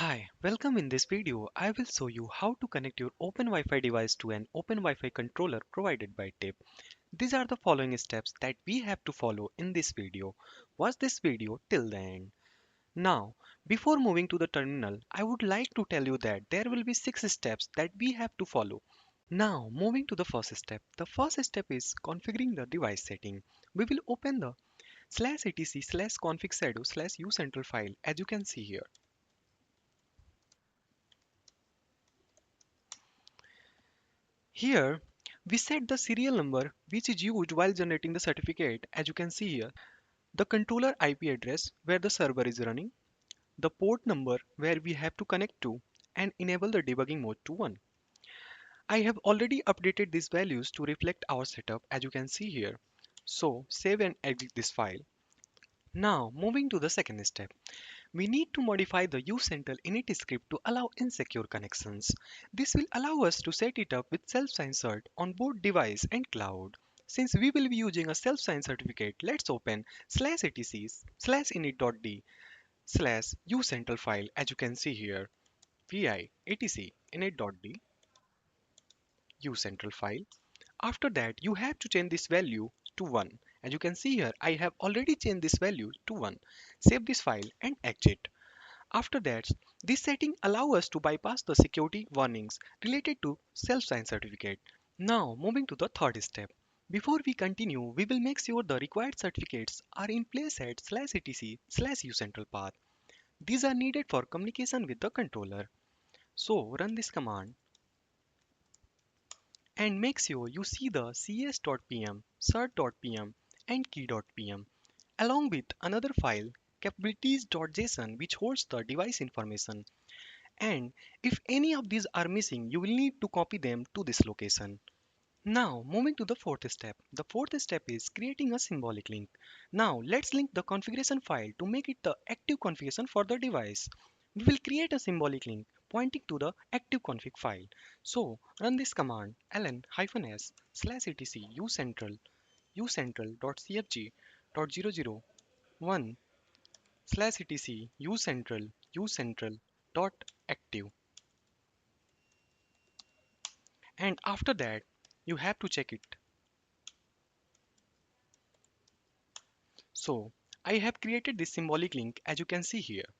Hi, welcome. In this video, I will show you how to connect your OpenWiFi device to an OpenWiFi controller provided by TIP. These are the following steps that we have to follow in this video. Watch this video till the end. Now, before moving to the terminal, I would like to tell you that there will be 6 steps that we have to follow. Now, moving to the first step. The first step is configuring the device setting. We will open the /etc/config shadow/ucentral file as you can see here. Here, we set the serial number which is used while generating the certificate as you can see here, the controller IP address where the server is running, the port number where we have to connect to, and enable the debugging mode to 1. I have already updated these values to reflect our setup as you can see here. So save and exit this file. Now moving to the second step. We need to modify the ucentral init script to allow insecure connections. This will allow us to set it up with self-sign cert on both device and cloud. Since we will be using a self-sign certificate, let's open /etc/init.d slash ucentral file as you can see here. vi etc init.d ucentral file. After that, you have to change this value to 1. As you can see here, I have already changed this value to 1. Save this file and exit. After that, this setting allows us to bypass the security warnings related to self-sign certificate. Now, moving to the third step. Before we continue, we will make sure the required certificates are in place at /etc/ucentral path. These are needed for communication with the controller. So, run this command and make sure you see the cas.pem, cert.pem, and key.pem along with another file capabilities.json which holds the device information. And if any of these are missing, you will need to copy them to this location. Now, moving to the fourth step. The fourth step is creating a symbolic link. Now, let's link the configuration file to make it the active configuration for the device. We will create a symbolic link pointing to the active config file. So, run this command ln-s/etc ucentral.cfg.001 /etc ucentral.active. And after that, you have to check it. So I have created this symbolic link as you can see here.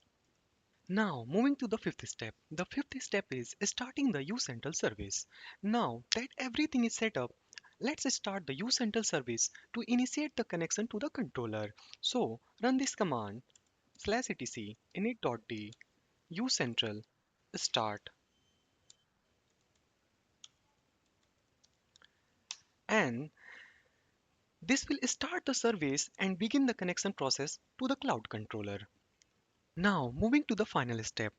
Now moving to the fifth step. The fifth step is starting the uCentral service. Now that everything is set up, let's start the uCentral service to initiate the connection to the controller. So run this command /etc init.d ucentral start, and this will start the service and begin the connection process to the cloud controller. Now, moving to the final step.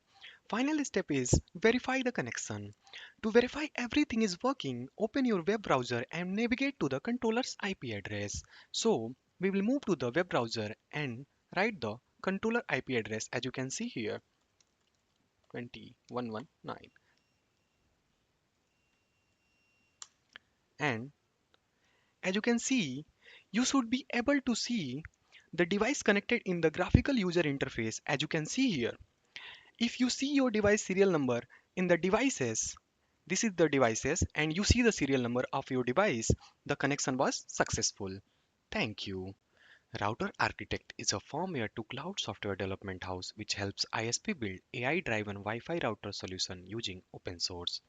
Final step is verify the connection. To verify everything is working, open your web browser and navigate to the controller's IP address. So, we will move to the web browser and write the controller IP address as you can see here, 20119. And as you can see, you should be able to see the device connected in the graphical user interface as you can see here. If you see your device serial number in the devices, this is the devices, and you see the serial number of your device, the connection was successful. Thank you. Router Architect is a firmware to cloud software development house which helps ISP build AI-driven Wi-Fi router solution using open source.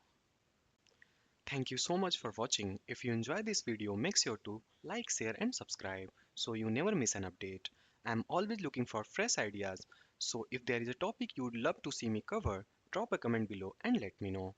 Thank you so much for watching. If you enjoy this video, make sure to like, share and subscribe so you never miss an update. I'm always looking for fresh ideas, so if there is a topic you'd love to see me cover, drop a comment below and let me know.